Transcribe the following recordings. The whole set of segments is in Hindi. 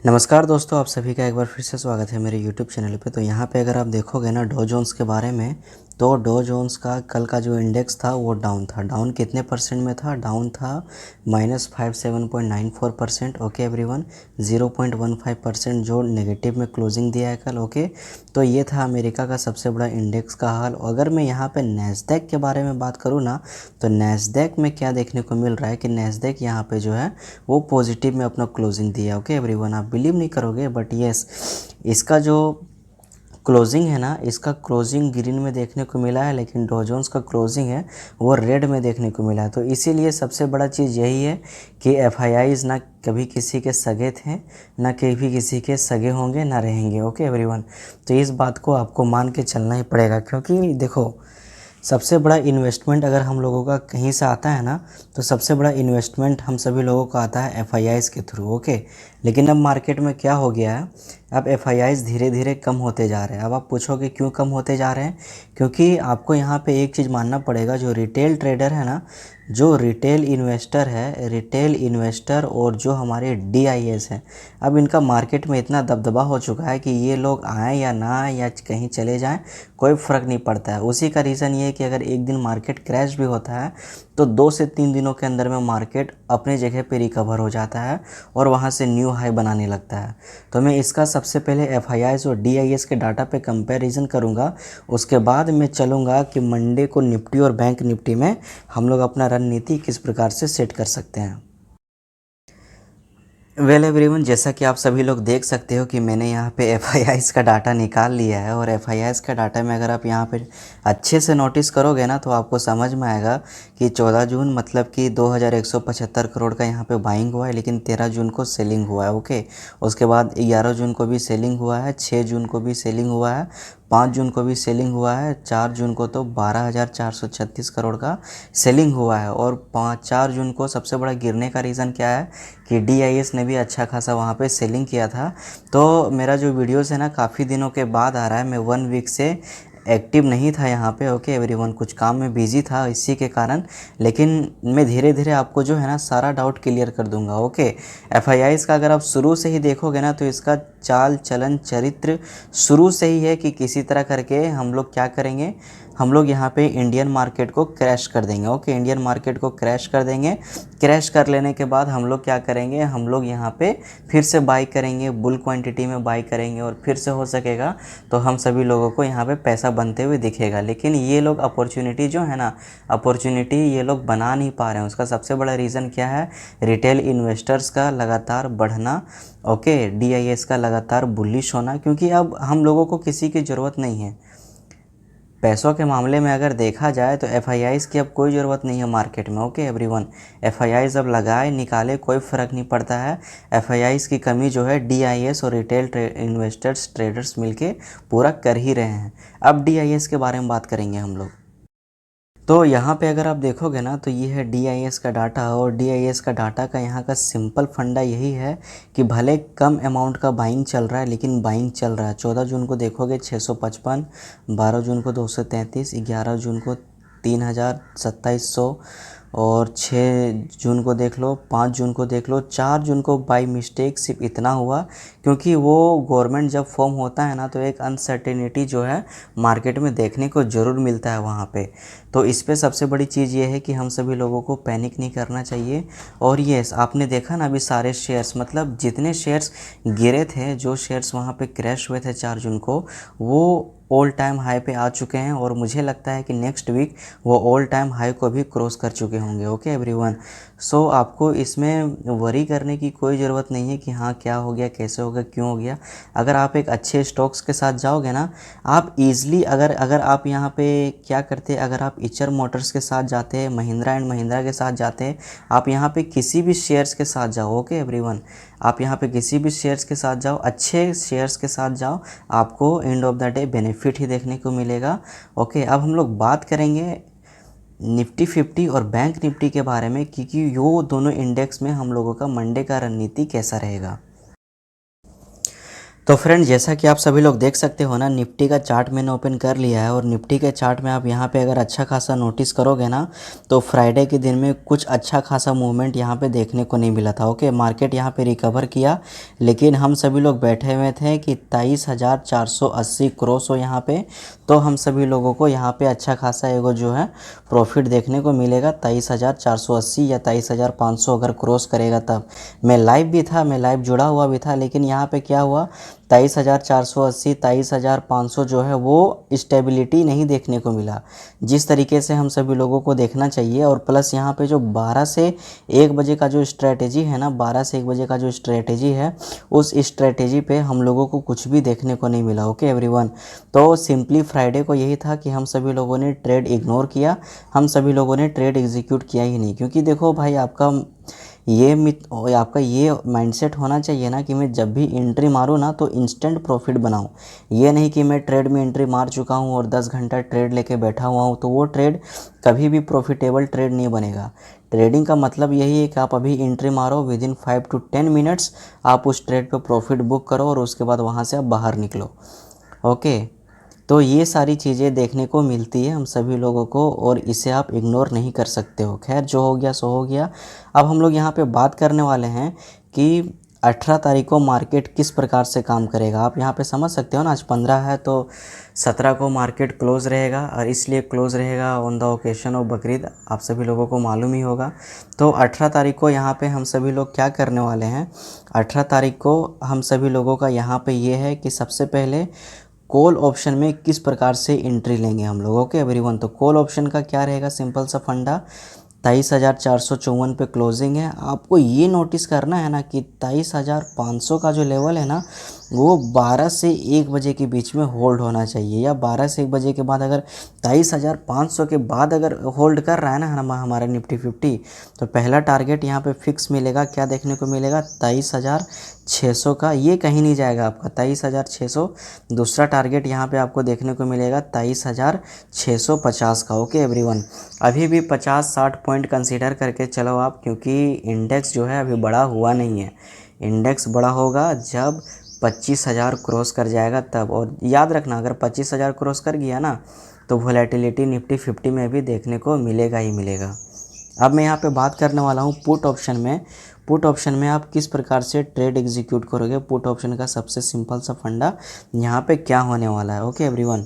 नमस्कार दोस्तों, आप सभी का एक बार फिर से स्वागत है मेरे यूट्यूब चैनल पे। तो यहाँ पे अगर आप देखोगे ना डो जोन्स के बारे में, तो डो जोन्स का कल का जो इंडेक्स था वो डाउन था। डाउन कितने परसेंट में था? डाउन था -57.94%। ओके एवरीवन, 0.15% जो नेगेटिव में क्लोजिंग दिया है कल। ओके, तो ये था अमेरिका का सबसे बड़ा इंडेक्स का हाल। अगर मैं यहाँ पे नैस्डैक के बारे में बात करूँ ना, तो नैस्डैक में क्या देखने को मिल रहा है कि नैस्डैक यहाँ पे जो है वो पॉजिटिव में अपना क्लोजिंग दिया। ओके एवरीवन, आप बिलीव नहीं करोगे बट यस, इसका जो क्लोजिंग है ना, इसका क्लोजिंग ग्रीन में देखने को मिला है, लेकिन डो जोन्स का क्लोजिंग है वो रेड में देखने को मिला है। तो इसीलिए सबसे बड़ा चीज़ यही है कि एफआईआईज ना कभी किसी के सगे थे, ना कभी किसी के सगे होंगे, ना रहेंगे। ओके एवरीवन, तो इस बात को आपको मान के चलना ही पड़ेगा, क्योंकि देखो सबसे बड़ा इन्वेस्टमेंट अगर हम लोगों का कहीं से आता है ना, तो सबसे बड़ा इन्वेस्टमेंट हम सभी लोगों का आता है एफआईआईज़ के थ्रू। ओके, लेकिन अब मार्केट में क्या हो गया है, अब एफआईआईज़ धीरे धीरे कम होते जा रहे हैं। अब आप पूछोगे क्यों कम होते जा रहे हैं? क्योंकि आपको यहाँ पे एक चीज़ मानना पड़ेगा, जो रिटेल ट्रेडर है ना, जो रिटेल इन्वेस्टर है, रिटेल इन्वेस्टर और जो हमारे डीआईएस हैं, अब इनका मार्केट में इतना दबदबा हो चुका है कि ये लोग आएँ या ना आएँ या कहीं चले जाएँ, कोई फ़र्क नहीं पड़ता है। उसी का रीज़न ये है कि अगर एक दिन मार्केट क्रैश भी होता है तो 2 से 3 दिनों के अंदर में मार्केट अपने जगह पे रिकवर हो जाता है और वहाँ से न्यू हाई बनाने लगता है। तो मैं इसका सबसे पहले एफआईआईज़ और डीआईएस के डाटा पे कंपैरिजन करूँगा, उसके बाद मैं चलूँगा कि मंडे को निफ्टी और बैंक निफ्टी में हम लोग अपना रणनीति किस प्रकार से सेट कर सकते हैं। वेल एवरीवन, जैसा कि आप सभी लोग देख सकते हो कि मैंने यहाँ पे एफआईआईज़ का डाटा निकाल लिया है, और एफआईआईज़ का डाटा में अगर आप यहाँ पे अच्छे से नोटिस करोगे ना, तो आपको समझ में आएगा कि 14 जून मतलब कि 2175 करोड़ का यहाँ पे बाइंग हुआ है, लेकिन 13 जून को सेलिंग हुआ है। ओके, उसके बाद 11 जून को भी सेलिंग हुआ है, 6 जून को भी सेलिंग हुआ है, 5 जून को भी सेलिंग हुआ है, 4 जून को तो 12,436 करोड़ का सेलिंग हुआ है। और 4 जून को सबसे बड़ा गिरने का रीज़न क्या है कि डीआईएस ने भी अच्छा खासा वहाँ पे सेलिंग किया था। तो मेरा जो वीडियोस है ना काफ़ी दिनों के बाद आ रहा है, मैं 1 वीक से एक्टिव नहीं था यहाँ पे। ओके एवरीवन, कुछ काम में बिजी था इसी के कारण, लेकिन मैं धीरे धीरे आपको जो है ना सारा डाउट क्लियर कर दूंगा। ओके, एफआईआईज़ का अगर आप शुरू से ही देखोगे ना, तो इसका चाल चलन चरित्र शुरू से ही है कि किसी तरह करके हम लोग क्या करेंगे, हम लोग यहाँ पे इंडियन मार्केट को क्रैश कर देंगे। ओके, इंडियन मार्केट को क्रैश कर देंगे। क्रैश कर लेने के बाद हम लोग क्या करेंगे, हम लोग यहाँ पे फिर से बाई करेंगे, बुल क्वांटिटी में बाई करेंगे, और फिर से हो सकेगा तो हम सभी लोगों को यहाँ पे पैसा बनते हुए दिखेगा। लेकिन ये लोग अपॉर्चुनिटी जो है ना, अपॉर्चुनिटी ये लोग बना नहीं पा रहे हैं। उसका सबसे बड़ा रीज़न क्या है? रिटेल इन्वेस्टर्स का लगातार बढ़ना, ओके, डीआईएस का लगातार बुलिश होना, क्योंकि अब हम लोगों को किसी की ज़रूरत नहीं है। पैसों के मामले में अगर देखा जाए तो एफआईआईज़ की अब कोई ज़रूरत नहीं है मार्केट में। ओके एवरीवन, एफआईआईज़ अब लगाए निकाले कोई फ़र्क नहीं पड़ता है। एफआईआईज़ की कमी जो है डीआईएस और रिटेल इन्वेस्टर्स ट्रेडर्स मिलके पूरा कर ही रहे हैं। अब डीआईएस के बारे में बात करेंगे हम लोग। तो यहाँ पे अगर आप देखोगे ना, तो ये है डीआईएस का डाटा, और डीआईएस का डाटा का यहाँ का सिंपल फंडा यही है कि भले कम अमाउंट का बाइंग चल रहा है, लेकिन बाइंग चल रहा है। 14 जून को देखोगे 655, 12 जून को 233, 11 जून को 3,2700, और 6 जून को देख लो, 5 जून को देख लो, 4 जून को बाई मिस्टेक सिर्फ इतना हुआ, क्योंकि वो गवर्नमेंट जब फॉर्म होता है ना, तो एक अनसर्टेनिटी जो है मार्केट में देखने को ज़रूर मिलता है वहाँ पे। तो इस पे सबसे बड़ी चीज़ ये है कि हम सभी लोगों को पैनिक नहीं करना चाहिए। और येस, आपने देखा ना अभी सारे शेयर्स, मतलब जितने शेयर्स गिरे थे, जो शेयर्स वहाँ पे क्रैश हुए थे 4 जून को, वो ऑल टाइम हाई पे आ चुके हैं, और मुझे लगता है कि नेक्स्ट वीक वो ऑल टाइम हाई को भी क्रॉस कर चुके होंगे। ओके एवरीवन, सो आपको इसमें वरी करने की कोई ज़रूरत नहीं है कि हाँ क्या हो गया, कैसे हो गया, क्यों हो गया। अगर आप एक अच्छे स्टॉक्स के साथ जाओगे ना, आप ईज़िली, अगर अगर आप यहाँ पे क्या करते, अगर आप इचर मोटर्स के साथ जाते हैं, महिंद्रा एंड महिंद्रा के साथ जाते हैं, आप यहाँ पे किसी भी शेयर्स के साथ जाओ। ओके एवरीवन, आप यहाँ पे किसी भी शेयर्स के साथ जाओ, अच्छे शेयर्स के साथ जाओ, आपको end of the day benefit ही देखने को मिलेगा। ओके, अब हम लोग बात करेंगे निफ्टी 50 और बैंक निफ्टी के बारे में, क्योंकि यो दोनों इंडेक्स में हम लोगों का मंडे का रणनीति कैसा रहेगा। तो फ्रेंड जैसा कि आप सभी लोग देख सकते हो ना, निफ्टी का चार्ट मैंने ओपन कर लिया है और निफ्टी के चार्ट में आप यहाँ पे अगर अच्छा खासा नोटिस करोगे ना, तो फ्राइडे के दिन में कुछ अच्छा खासा मूवमेंट यहाँ पे देखने को नहीं मिला था। ओके, मार्केट यहाँ पे रिकवर किया, लेकिन हम सभी लोग बैठे हुए थे कि 23,480 क्रॉस हो यहाँ पे, तो हम सभी लोगों को यहाँ पे अच्छा खासा एगो जो है प्रॉफिट देखने को मिलेगा 23,480 या 23,500 अगर क्रॉस करेगा तब। मैं लाइव भी था, मैं लाइव जुड़ा हुआ भी था, लेकिन यहाँ पे क्या हुआ, 23,480 23,500 जो है वो स्टेबिलिटी नहीं देखने को मिला जिस तरीके से हम सभी लोगों को देखना चाहिए। और प्लस यहाँ पे जो 12 से 1 बजे का जो स्ट्रेटेजी है ना, 12 से 1 बजे का जो स्ट्रेटेजी है, उस स्ट्रेटेजी पे हम लोगों को कुछ भी देखने को नहीं मिला। ओके एवरीवन, तो सिंपली फ्राइडे को यही था कि हम सभी लोगों ने ट्रेड इग्नोर किया, हम सभी लोगों ने ट्रेड एग्जीक्यूट किया ही नहीं। क्योंकि देखो भाई, आपका ये माइंडसेट होना चाहिए ना कि मैं जब भी एंट्री मारूँ ना तो इंस्टेंट प्रॉफिट बनाऊँ। ये नहीं कि मैं ट्रेड में एंट्री मार चुका हूँ और 10 घंटा ट्रेड लेके बैठा हुआ हूँ, तो वो ट्रेड कभी भी प्रॉफिटेबल ट्रेड नहीं बनेगा। ट्रेडिंग का मतलब यही है कि आप अभी एंट्री मारो, विद इन 5 to 10 मिनट्स आप उस ट्रेड पे प्रॉफिट बुक करो और उसके बाद वहाँ से आप बाहर निकलो। ओके, तो ये सारी चीज़ें देखने को मिलती है हम सभी लोगों को और इसे आप इग्नोर नहीं कर सकते हो। खैर, जो हो गया सो हो गया। अब हम लोग यहाँ पे बात करने वाले हैं कि 18 तारीख को मार्केट किस प्रकार से काम करेगा। आप यहाँ पे समझ सकते हो ना, आज 15 है तो 17 को मार्केट क्लोज़ रहेगा, और इसलिए क्लोज़ रहेगा on the occasion of Bakrid, आप सभी लोगों को मालूम ही होगा। तो 18 तारीख को यहाँ पे हम सभी लोग क्या करने वाले हैं, 18 तारीख को हम सभी लोगों का यहाँ पे ये है कि सबसे पहले कॉल ऑप्शन में किस प्रकार से एंट्री लेंगे हम लोग। ओके एवरीवन, तो कॉल ऑप्शन का क्या रहेगा, सिंपल सा फंडा, 23,454 पे क्लोजिंग है। आपको ये नोटिस करना है ना कि 23,500 का जो लेवल है ना, वो 12 से 1 बजे के बीच में होल्ड होना चाहिए, या 12 से 1 बजे के बाद अगर 23,500 के बाद अगर होल्ड कर रहा है ना हमारा निफ्टी 50, तो पहला टारगेट यहाँ पे फिक्स मिलेगा। क्या देखने को मिलेगा, 23,600 का, ये कहीं नहीं जाएगा आपका 23,600। दूसरा टारगेट यहाँ पे आपको देखने को मिलेगा 23,650 का। ओके एवरीवन, अभी भी 50-60 पॉइंट कंसीडर करके चलो आप, क्योंकि इंडेक्स जो है अभी बड़ा हुआ नहीं है। इंडेक्स बड़ा होगा जब 25,000 क्रॉस कर जाएगा तब। और याद रखना, अगर 25,000 क्रॉस कर गया ना, तो वोलेटिलिटी निफ्टी 50 में भी देखने को मिलेगा ही मिलेगा। अब मैं यहाँ पे बात करने वाला हूँ पुट ऑप्शन में। पुट ऑप्शन में आप किस प्रकार से ट्रेड एग्जीक्यूट करोगे, पुट ऑप्शन का सबसे सिंपल सा फंडा यहाँ पे क्या होने वाला है। ओके एवरीवन,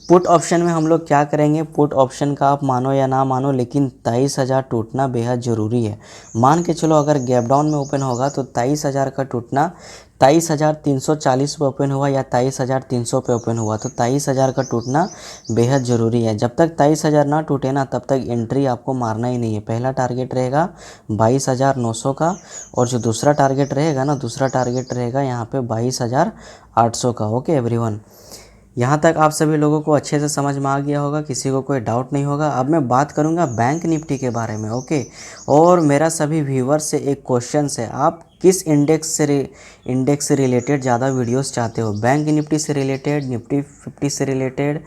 पुट ऑप्शन में हम लोग क्या करेंगे, पुट ऑप्शन का आप मानो या ना मानो, लेकिन 23,000 टूटना बेहद ज़रूरी है। मान के चलो अगर गैप डाउन में ओपन होगा तो 23,000 का टूटना, 23,340 पे ओपन हुआ या 23,300 पे ओपन हुआ, तो 23,000 का टूटना बेहद ज़रूरी है। जब तक 23,000 ना टूटे ना, तब तक एंट्री आपको मारना ही नहीं है। पहला टारगेट रहेगा 22,900 का, और जो दूसरा टारगेट रहेगा ना, दूसरा टारगेट रहेगा यहाँ पे 22,800 का। ओके एवरीवन, यहाँ तक आप सभी लोगों को अच्छे से समझ में आ गया होगा, किसी को कोई डाउट नहीं होगा। अब मैं बात करूँगा बैंक निफ्टी के बारे में। ओके, और मेरा सभी व्यूअर्स से एक क्वेश्चन है, आप किस इंडेक्स से रिलेटेड ज़्यादा वीडियोस चाहते हो, बैंक निफ्टी से रिलेटेड, निफ्टी 50 से रिलेटेड,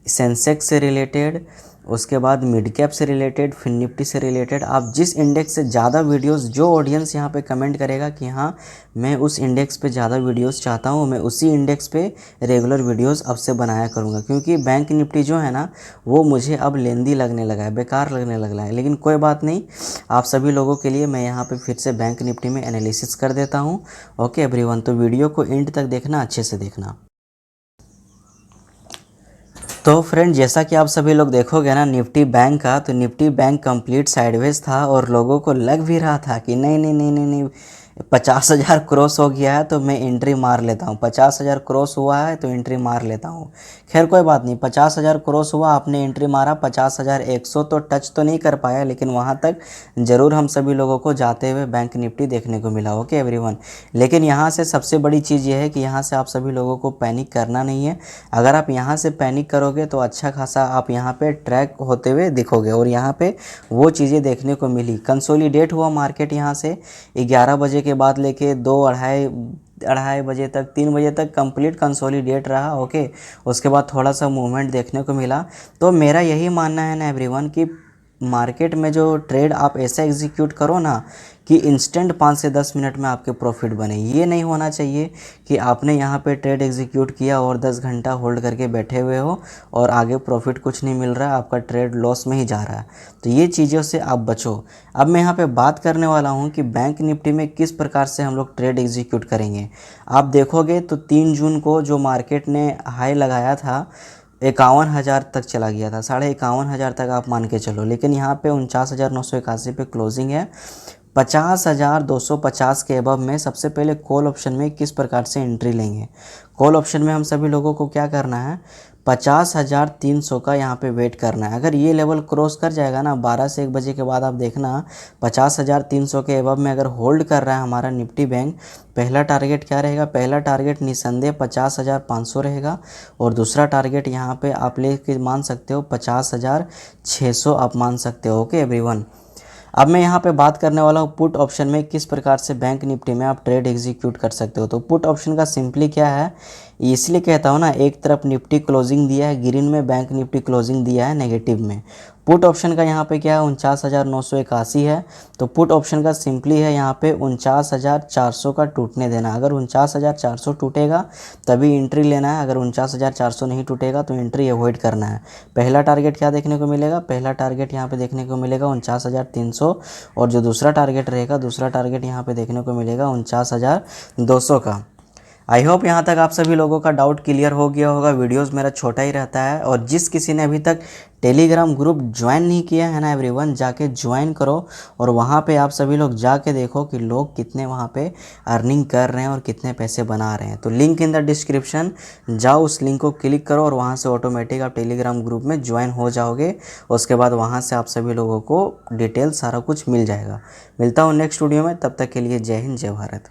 सेंसेक्स से रिलेटेड, उसके बाद मिड कैप से रिलेटेड, फिर निफ्टी से रिलेटेड। आप जिस इंडेक्स से ज़्यादा वीडियोस, जो ऑडियंस यहाँ पे कमेंट करेगा कि हाँ मैं उस इंडेक्स पे ज़्यादा वीडियोस चाहता हूँ, मैं उसी इंडेक्स पे रेगुलर वीडियोस अब से बनाया करूँगा। क्योंकि बैंक निफ्टी जो है ना, वो मुझे अब लेंदी लगने लगा है, बेकार लगने लग रहा है। लेकिन कोई बात नहीं, आप सभी लोगों के लिए मैं यहाँ पर फिर से बैंक निफ्टी में एनालिसिस कर देता हूँ। ओके एवरीवन, तो वीडियो को एंड तक देखना, अच्छे से देखना। तो फ्रेंड, जैसा कि आप सभी लोग देखोगे ना निफ्टी बैंक का, तो निफ्टी बैंक कंप्लीट साइडवेज था और लोगों को लग भी रहा था कि नहीं नहीं नहीं नहीं नहीं, 50,000 क्रॉस हो गया है तो मैं एंट्री मार लेता हूँ, 50,000 क्रॉस हुआ है तो एंट्री मार लेता हूँ। खैर कोई बात नहीं, 50,000 क्रॉस हुआ, आपने एंट्री मारा, 50,100 तो टच तो नहीं कर पाया, लेकिन वहाँ तक ज़रूर हम सभी लोगों को जाते हुए बैंक निफ्टी देखने को मिला। ओके एवरीवन, लेकिन यहाँ से सबसे बड़ी चीज़ ये है कि यहाँ से आप सभी लोगों को पैनिक करना नहीं है। अगर आप यहाँ से पैनिक करोगे तो अच्छा खासा आप यहाँ पे ट्रैक होते हुए दिखोगे, और यहाँ पे वो चीज़ें देखने को मिली। कंसोलिडेट हुआ मार्केट यहाँ से 11 बजे के बाद लेके 2 अढ़ाई बजे तक, 3 बजे तक कंप्लीट कंसोलिडेट रहा। ओके, उसके बाद थोड़ा सा मूवमेंट देखने को मिला। तो मेरा यही मानना है ना एवरीवन कि मार्केट में जो ट्रेड आप ऐसा एग्जीक्यूट करो ना कि इंस्टेंट 5 से 10 मिनट में आपके प्रॉफिट बने। ये नहीं होना चाहिए कि आपने यहाँ पे ट्रेड एग्जीक्यूट किया और 10 घंटा होल्ड करके बैठे हुए हो और आगे प्रॉफिट कुछ नहीं मिल रहा है, आपका ट्रेड लॉस में ही जा रहा है। तो ये चीज़ों से आप बचो। अब मैं यहाँ पे बात करने वाला हूँ कि बैंक निफ्टी में किस प्रकार से हम लोग ट्रेड एग्जीक्यूट करेंगे। आप देखोगे तो 3 जून को जो मार्केट ने हाई लगाया था 51,000 तक चला गया था, 51,500 तक आप मान के चलो, लेकिन यहाँ पे 49,981 पे क्लोजिंग है। 50,250 के अबव में सबसे पहले कॉल ऑप्शन में किस प्रकार से एंट्री लेंगे। कॉल ऑप्शन में हम सभी लोगों को क्या करना है, 50,300 का यहाँ पे वेट करना है। अगर ये लेवल क्रॉस कर जाएगा ना 12 से 1 बजे के बाद, आप देखना 50,300 के अबव में अगर होल्ड कर रहा है हमारा निफ्टी बैंक, पहला टारगेट क्या रहेगा, पहला टारगेट निसंदेह 50,500 रहेगा और दूसरा टारगेट यहाँ पे आप ले के मान सकते हो 50,600 आप मान सकते हो। ओके एवरीवन, अब मैं यहाँ पे बात करने वाला हूँ पुट ऑप्शन में किस प्रकार से बैंक निफ्टी में आप ट्रेड एग्जीक्यूट कर सकते हो। तो पुट ऑप्शन का सिंपली क्या है, इसलिए कहता हूँ ना, एक तरफ निफ्टी क्लोजिंग दिया है ग्रीन में, बैंक निफ्टी क्लोजिंग दिया है नेगेटिव में। पुट ऑप्शन का यहाँ पे क्या है 49,981 है, तो पुट ऑप्शन का सिंपली है यहाँ पे 49,400 का टूटने देना। अगर 49,400 टूटेगा तभी एंट्री लेना है, अगर 49,400 नहीं टूटेगा तो एंट्री अवॉइड करना है। पहला टारगेट क्या देखने को मिलेगा, पहला टारगेट यहाँ पे देखने को मिलेगा 49,300 और जो दूसरा टारगेट रहेगा, दूसरा टारगेट यहाँ पे देखने को मिलेगा 49,200 का। आई होप यहाँ तक आप सभी लोगों का डाउट क्लियर हो गया होगा। वीडियोस मेरा छोटा ही रहता है और जिस किसी ने अभी तक टेलीग्राम ग्रुप ज्वाइन नहीं किया है ना एवरीवन, जाके ज्वाइन करो और वहाँ पे आप सभी लोग जाके देखो कि लोग कितने वहाँ पे अर्निंग कर रहे हैं और कितने पैसे बना रहे हैं। तो लिंक इन द डिस्क्रिप्शन, जाओ उस लिंक को क्लिक करो और वहाँ से ऑटोमेटिक आप टेलीग्राम ग्रुप में ज्वाइन हो जाओगे। उसके बाद वहाँ से आप सभी लोगों को डिटेल सारा कुछ मिल जाएगा। मिलता हूँ नेक्स्ट वीडियो में, तब तक के लिए जय हिंद जय भारत।